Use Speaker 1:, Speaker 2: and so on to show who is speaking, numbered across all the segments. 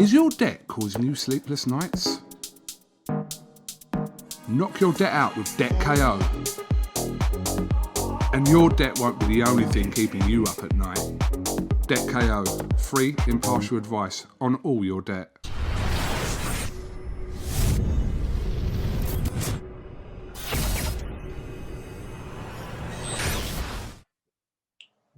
Speaker 1: Is your debt causing you sleepless nights? Knock your debt out with Debt KO. And your debt won't be the only thing keeping you up at night. Debt KO, free, impartial advice on all your debt.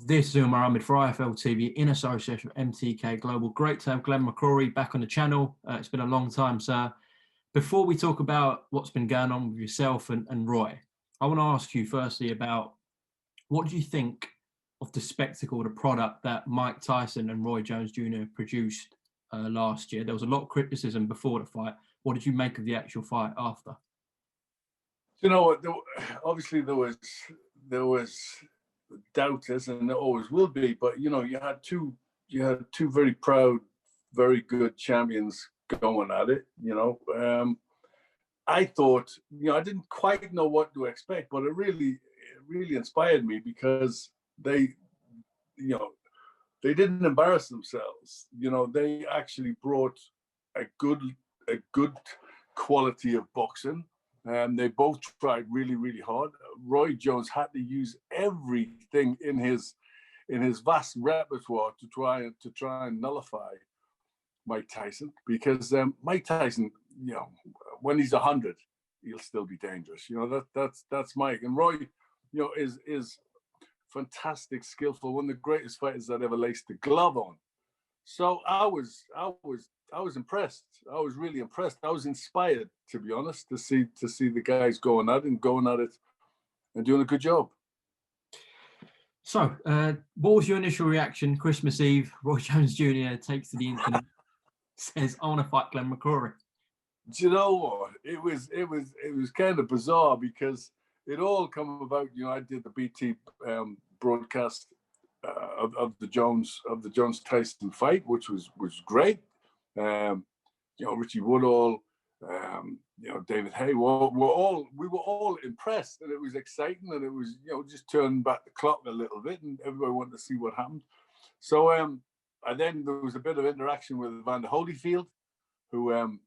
Speaker 2: This is UMAR AHMED for IFL TV in association with MTK Global. Great to have Glenn McCRORY back on the channel. It's been a long time, sir. Before we talk about what's been going on with yourself and Roy, I want to ask you firstly about what do you think of the spectacle, the product that Mike Tyson and Roy Jones Jr. produced last year? There was a lot of criticism before the fight. What did you make of the actual fight after?
Speaker 3: You know what? Obviously, there was doubters, and there always will be. But you know, you had two very proud, very good champions going at it. You know, I thought, you know, I didn't quite know what to expect, but it really inspired me because they didn't embarrass themselves. You know, they actually brought a good quality of boxing. And they both tried really hard. Roy Jones had to use everything in his vast repertoire to try and nullify Mike Tyson, because Mike Tyson, you know, when he's 100, he'll still be dangerous. You know, that's Mike. And Roy, you know, is fantastic, skillful, one of the greatest fighters that ever laced the glove on. So I was impressed. I was really impressed. I was inspired, to be honest, to see the guys going at it and doing a good job.
Speaker 2: So, what was your initial reaction? Christmas Eve, Roy Jones Jr. takes to the internet, says, "I want to fight Glenn McCRORY."
Speaker 3: Do you know what? It was kind of bizarre because it all come about. You know, I did the BT broadcast of the Jones Tyson fight, which was great. You know, Richie Woodall, you know, David Hay, we were all impressed, and it was exciting, and it was, you know, just turning back the clock a little bit, and everybody wanted to see what happened. So, and then there was a bit of interaction with Evander Holyfield, who, you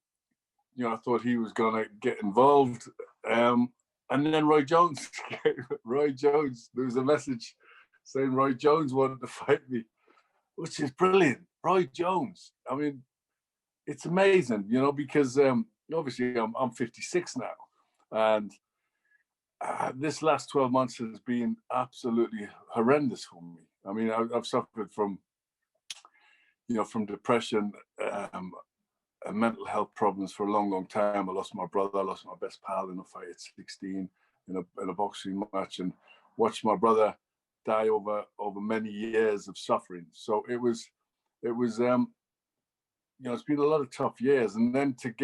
Speaker 3: know, I thought he was going to get involved, and then Roy Jones, there was a message saying Roy Jones wanted to fight me, which is brilliant. Roy Jones, I mean, it's amazing, you know, because obviously I'm 56 now, and this last 12 months has been absolutely horrendous for me. I mean, I've suffered from, you know, from depression and mental health problems for a long time. I lost my brother, I lost my best pal in a fight at 16 in a boxing match, and watched my brother die over many years of suffering. So it was you know, it's been a lot of tough years. And then I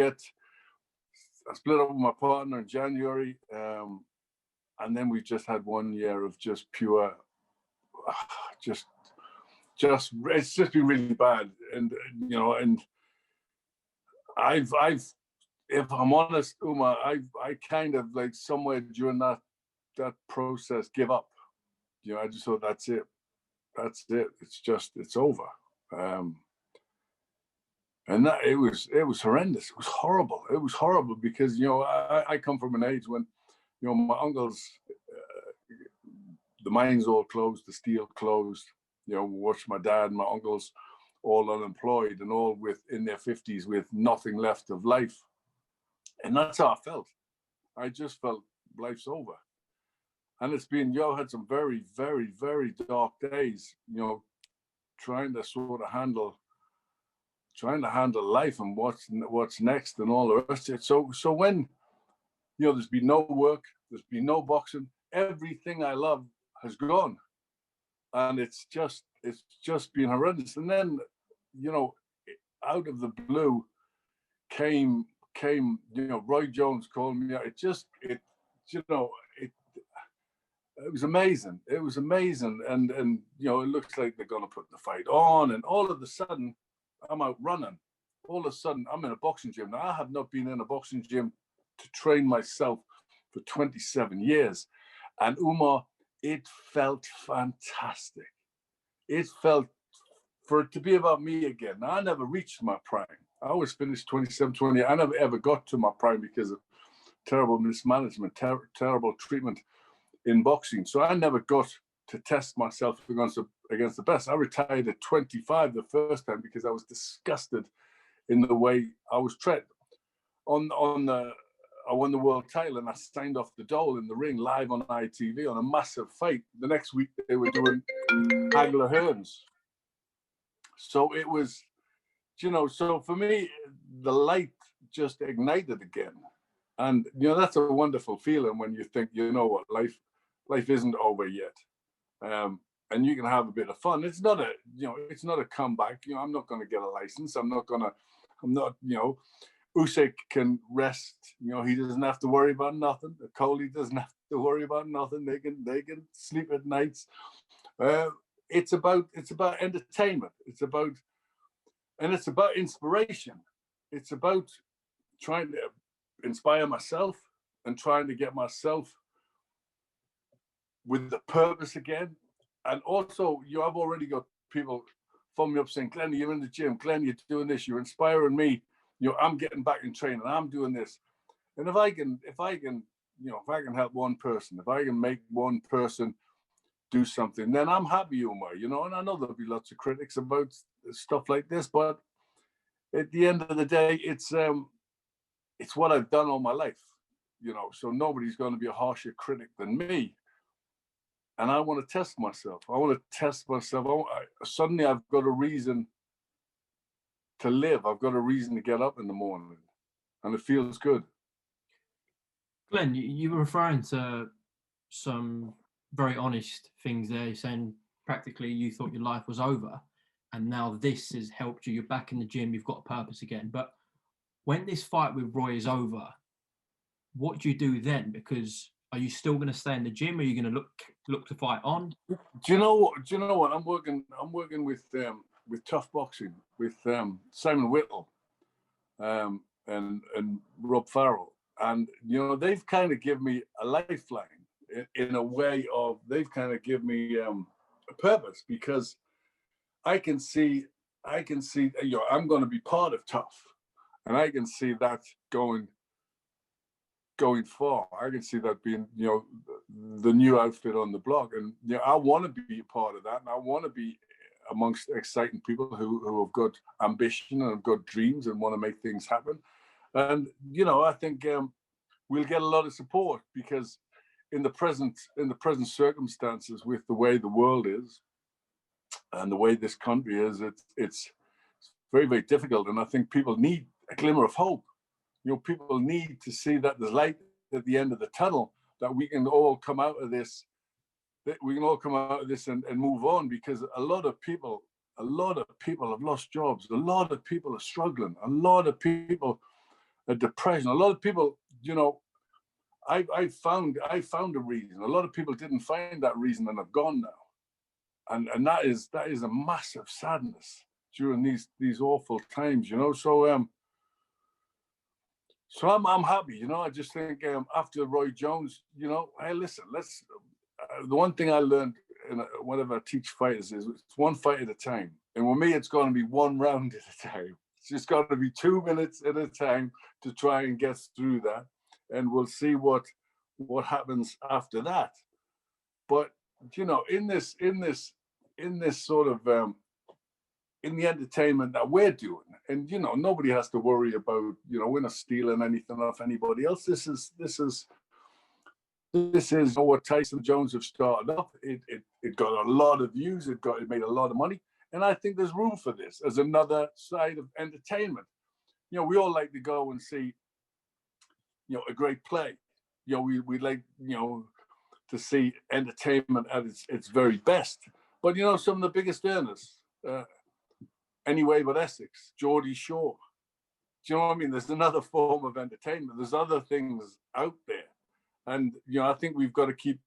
Speaker 3: split up with my partner in January, and then we just had 1 year of just pure, just it's just been really bad. And you know, and I've if I'm honest, Umar, I kind of, like, somewhere during that process give up. You know, I just thought that's it. It's over. And that it was horrendous. It was horrible because, you know, I come from an age when, you know, my uncles, the mines all closed, the steel closed. You know, watched my dad and my uncles all unemployed and all in their 50s with nothing left of life, and that's how I felt. I just felt life's over, and it's been, you know, had some very dark days. You know, trying to handle life and what's next and all the rest of it. So when, you know, there's been no work, there's been no boxing, everything I love has gone, and it's just been horrendous. And then, you know, out of the blue came, you know, Roy Jones called me out. It was amazing. It was amazing, and you know, it looks like they're gonna put the fight on, and all of a sudden I'm out running. All of a sudden, I'm in a boxing gym. Now, I have not been in a boxing gym to train myself for 27 years. And Umar, it felt fantastic. It felt for it to be about me again. Now, I never reached my prime. I always finished 27, 28. I never ever got to my prime because of terrible mismanagement, terrible treatment in boxing. So I never got to test myself against the best. I retired at 25 the first time because I was disgusted in the way I was treated. I won the world title and I signed off the dole in the ring live on ITV on a massive fight. The next week they were doing Hagler Hearns. So it was, so for me, the light just ignited again. And, that's a wonderful feeling when you think, you know what, life isn't over yet. And you can have a bit of fun. It's not a comeback. I'm not going to get a license. Usyk can rest. He doesn't have to worry about nothing. Coley doesn't have to worry about nothing. They can sleep at nights. It's about entertainment. It's about inspiration. It's about trying to inspire myself and trying to get myself with the purpose again. And also, I've already got people phone me up saying, Glenn, you're in the gym. Glenn, you're doing this. You're inspiring me. I'm getting back in training. I'm doing this. And if I can help one person, if I can make one person do something, then I'm happy, UMAR, and I know there'll be lots of critics about stuff like this, but at the end of the day, it's what I've done all my life, so nobody's going to be a harsher critic than me. And I want to test myself. Suddenly I've got a reason to live. I've got a reason to get up in the morning, and it feels good.
Speaker 2: Glenn, you were referring to some very honest things there. You're saying practically you thought your life was over, and now this has helped you. You're back in the gym. You've got a purpose again. But when this fight with Roy is over, what do you do then? Because are you still going to stay in the gym? Are you going to look to fight on?
Speaker 3: Do you know what? I'm working with Tough Boxing with Simon Whittle and Rob Farrell, and they've kind of given me a lifeline in a way of they've kind of given me a purpose, because I can see I'm going to be part of Tough, and I can see that going far. I can see that being the new outfit on the block, and I want to be a part of that, and I want to be amongst exciting people who have got ambition and have got dreams and want to make things happen. And I think we'll get a lot of support, because in the present circumstances, with the way the world is and the way this country is, it's very, very difficult. And I think people need a glimmer of hope. People need to see that there's light at the end of the tunnel, that we can all come out of this. And move on, because a lot of people have lost jobs. A lot of people are struggling. A lot of people are depressed. A lot of people, I found a reason. A lot of people didn't find that reason and have gone now. And that is a massive sadness during these awful times, So I'm happy, I just think after Roy Jones, hey, listen, the one thing I learned whenever I teach fighters is it's one fight at a time. And with me, it's going to be one round at a time. It's just got to be 2 minutes at a time to try and get through that. And we'll see what happens after that. But, in this sort of, in the entertainment that we're doing, and nobody has to worry about, we're not stealing anything off anybody else. This is what Tyson Jones have started up. It got a lot of views. It made a lot of money, and I think there's room for this as another side of entertainment. We all like to go and see, a great play. We like, to see entertainment at its very best. But some of the biggest earners, Anyway But Essex, Geordie Shore. Do you know what I mean? There's another form of entertainment. There's other things out there. And I think we've got to keep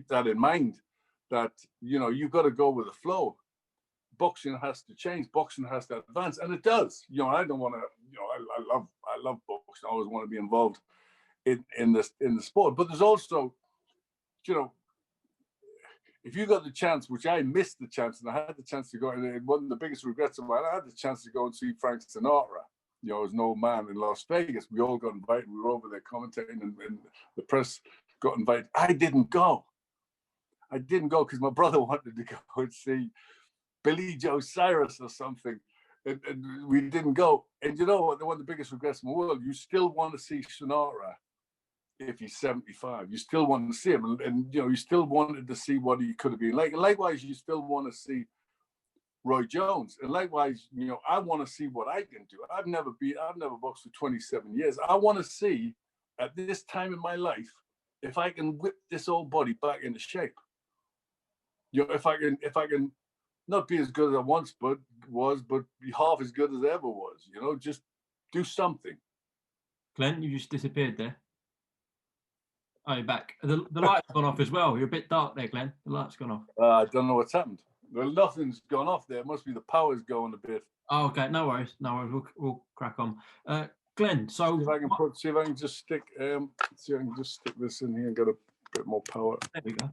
Speaker 3: that in mind, that you've got to go with the flow. Boxing has to change. Boxing has to advance, and it does. I don't want to. I love boxing. I always want to be involved in the sport. But there's also, if you got the chance, which I missed the chance, and I had the chance to go, and one of the biggest regrets of mine, I had the chance to go and see Frank Sinatra, you know, as an old man in Las Vegas. We all got invited. We were over there commentating, and the press got invited. I didn't go. I didn't go because my brother wanted to go and see Billy Joe Cyrus or something, and we didn't go. And you know what? One of the biggest regrets in the world, you still want to see Sinatra if he's 75. You still want to see him, and you know, you still wanted to see what he could have been like. And likewise, you still want to see Roy Jones, and likewise, you know, I want to see what I can do. I've never boxed for 27 years. I want to see at this time in my life if I can whip this old body back into shape. You know, if I can not be as good as I once was, but be half as good as I ever was. You know, just do something.
Speaker 2: Glenn, you just disappeared there. Oh, you're back. The light's gone off as well. You're a bit dark there, Glenn. The light's gone off.
Speaker 3: I don't know what's happened. Well, nothing's gone off there. It must be the power's going a bit.
Speaker 2: Oh, okay. No worries. No worries. We'll crack on. Glenn, so
Speaker 3: see if I can just stick this in here and get a bit more power.
Speaker 2: There we go.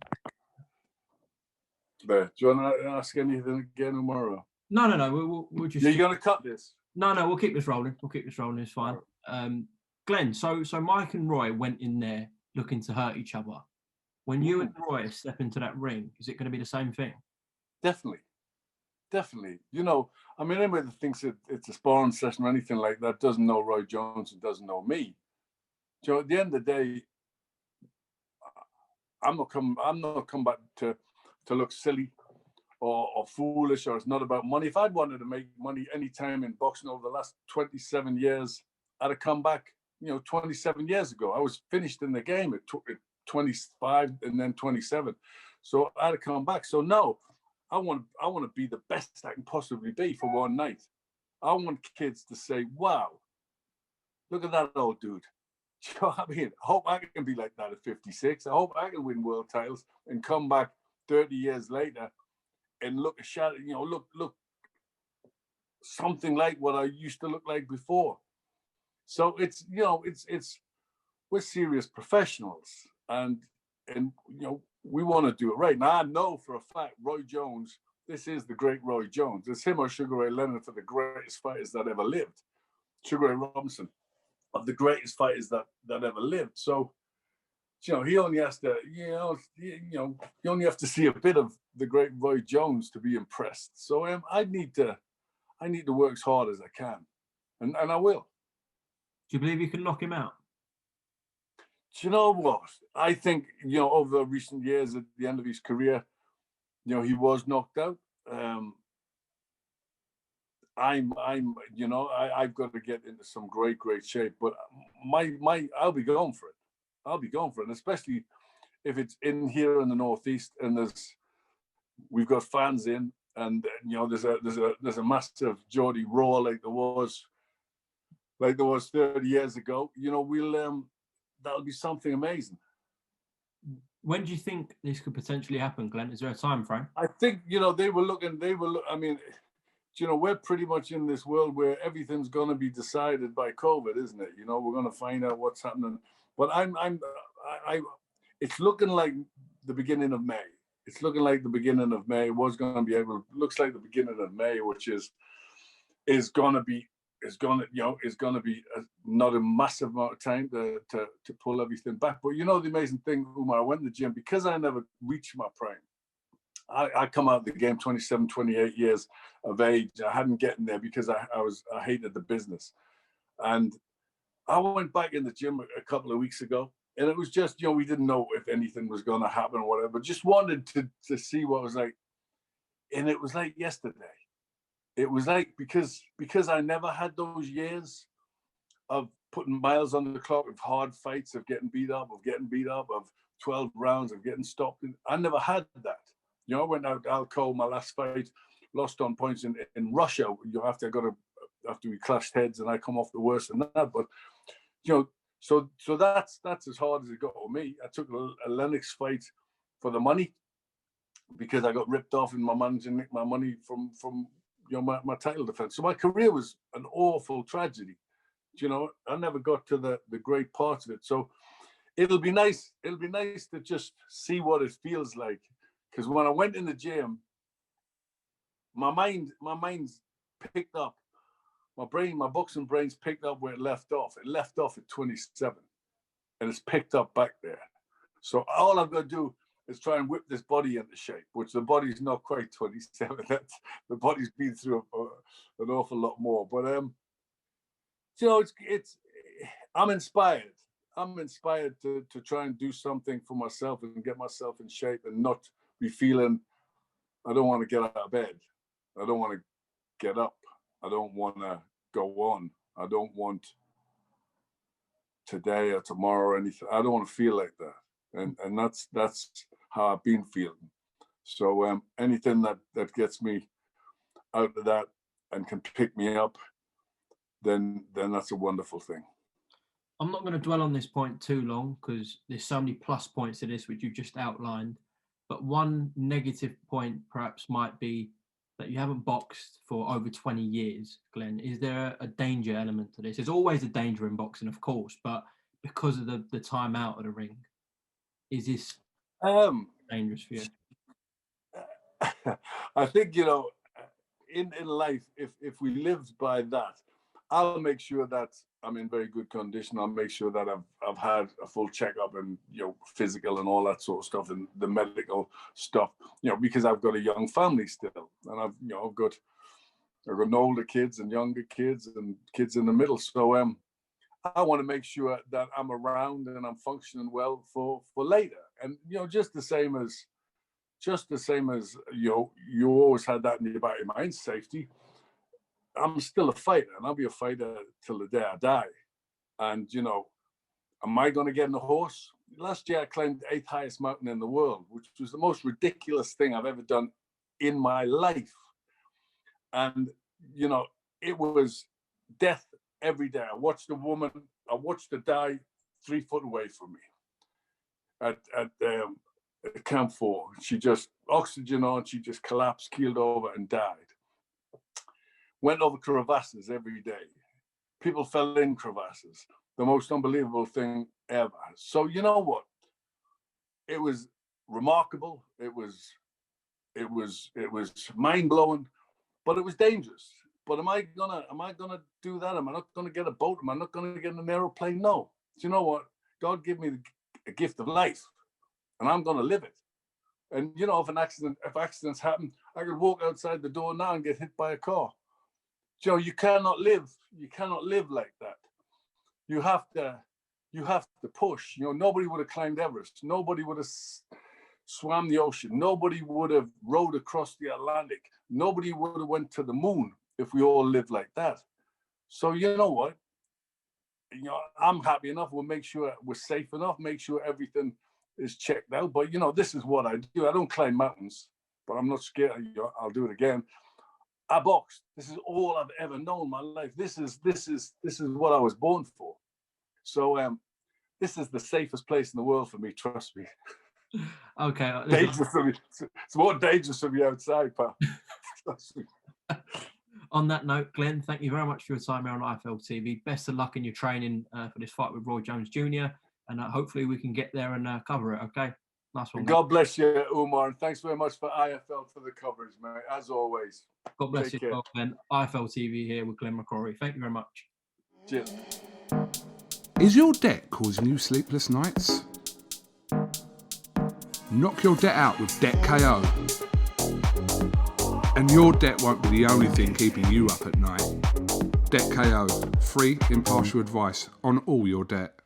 Speaker 3: There. Do you want to ask anything again tomorrow?
Speaker 2: No. We'll just.
Speaker 3: You're going to cut this?
Speaker 2: No. We'll keep this rolling. It's fine. Right. Glenn, so Mike and Roy went in there looking to hurt each other. When you and Roy step into that ring, is it going to be the same thing?
Speaker 3: Definitely. You know, I mean, anybody that thinks it's a sparring session or anything like that doesn't know Roy Jones and doesn't know me. So at the end of the day, I'm not come back to look silly or foolish, or it's not about money. If I'd wanted to make money any time in boxing over the last 27 years, I'd have come back, you know, 27 years ago. I was finished in the game at 25 and then 27. So I'd have come back. So no, I want to be the best I can possibly be for one night. I want kids to say, wow, look at that old dude. You know what I mean? I hope I can be like that at 56. I hope I can win world titles and come back 30 years later and look something like what I used to look like before. So it's, you know, it's we're serious professionals, and you know, we want to do it right. Now I know for a fact Roy Jones, this is the great Roy Jones. It's him or Sugar Ray Leonard for the greatest fighters that ever lived. Sugar Ray Robinson, of the greatest fighters that ever lived. So, you know, he only has to, you only have to see a bit of the great Roy Jones to be impressed. So I need to work as hard as I can, and I will.
Speaker 2: Do you believe you can knock him out?
Speaker 3: Do you know what? I think, you know, over recent years, at the end of his career, you know, he was knocked out. I've got to get into some great shape, but I'll be going for it. And especially if it's in here in the Northeast, and we've got fans in, and you know, there's a massive Geordie roar like there was 30 years ago. You know, that'll be something amazing.
Speaker 2: When do you think this could potentially happen, Glenn? Is there a time frame?
Speaker 3: I think, you know, I mean, you know, we're pretty much in this world where everything's going to be decided by COVID, isn't it? You know, we're going to find out what's happening. But it's looking like the beginning of May. It's looking like the beginning of May. Looks like the beginning of May, which is going to be not a massive amount of time to pull everything back. But you know, the amazing thing, Umar, I went to the gym because I never reached my prime. I come out of the game 27, 28 years of age. I hadn't gotten there because I hated the business. And I went back in the gym a couple of weeks ago, and it was just, you know, we didn't know if anything was going to happen or whatever, just wanted to see what it was like. And it was like yesterday. It was like, because I never had those years of putting miles on the clock, of hard fights, of getting beat up, of 12 rounds, of getting stopped. I never had that. You know, I went out to Alco, my last fight, lost on points in Russia. You know, after we clashed heads, and I come off the worst than that. But, you know, so that's as hard as it got with me. I took a Lennox fight for the money because I got ripped off, and my manager nicked my money from you know, my title defense. So my career was an awful tragedy. You know, I never got to the great parts of it. So it'll be nice to just see what it feels like Because when I went in the gym, my mind's picked up. My boxing brain's picked up where it left off. It left off at 27, and it's picked up back there. So all I've got to do is try and whip this body into shape, which the body's not quite 27. The body's been through an awful lot more. But I'm inspired. I'm inspired to try and do something for myself and get myself in shape and not be feeling I don't want to get out of bed. I don't want to get up. I don't want to go on. I don't want today or tomorrow or anything. I don't want to feel like that. And that's how I've been feeling. So anything that gets me out of that and can pick me up, then that's a wonderful thing.
Speaker 2: I'm not going to dwell on this point too long because there's so many plus points to this, which you've just outlined. But one negative point perhaps might be that you haven't boxed for over 20 years, Glenn. Is there a danger element to this? There's always a danger in boxing, of course, but because of the time out of the ring, is this dangerous for you?
Speaker 3: I think, in life, if we lived by that, I'll make sure that I'm in very good condition. I'll make sure that I've had a full checkup and physical and all that sort of stuff and the medical stuff. Because I've got a young family still, and I've got older kids and younger kids and kids in the middle. So I want to make sure that I'm around and I'm functioning well for later. And just the same as you always had that in your back of your mind, safety. I'm still a fighter, and I'll be a fighter till the day I die. And am I going to get in a horse? Last year I climbed the 8th highest mountain in the world, which was the most ridiculous thing I've ever done in my life. And it was death every day. I watched her die 3 foot away from me at Camp 4. She just oxygen on, she just collapsed, keeled over and died. Went over crevasses every day. People fell in crevasses. The most unbelievable thing ever. So you know what? It was remarkable. It was mind-blowing, but it was dangerous. But am I gonna do that? Am I not gonna get a boat? Am I not gonna get an aeroplane? No. So you know what? God gave me a gift of life, and I'm gonna live it. And if accidents happen, I could walk outside the door now and get hit by a car. You cannot live like that. You have to push. Nobody would have climbed Everest. Nobody would have swam the ocean. Nobody would have rowed across the Atlantic. Nobody would have went to the moon if we all lived like that. So you know what? I'm happy enough. We'll make sure we're safe enough, make sure everything is checked out. But this is what I do. I don't climb mountains, but I'm not scared. I'll do it again. I boxed. This is all I've ever known in my life. This is what I was born for. So this is the safest place in the world for me. Trust me.
Speaker 2: Okay.
Speaker 3: Dangerous for me. It's more dangerous for me outside, pal. Trust me.
Speaker 2: On that note, Glenn, thank you very much for your time here on IFL TV. Best of luck in your training for this fight with Roy Jones Jr. And hopefully we can get there and cover it. Okay. Nice one.
Speaker 3: God bless you, Umar, and thanks very much for IFL for the coverage, mate. As always.
Speaker 2: God bless you, well, Glenn. IFL TV here with Glenn McCRORY. Thank you very much.
Speaker 3: Cheers.
Speaker 1: Is your debt causing you sleepless nights? Knock your debt out with Debt KO. And your debt won't be the only thing keeping you up at night. Debt KO, free impartial advice on all your debt.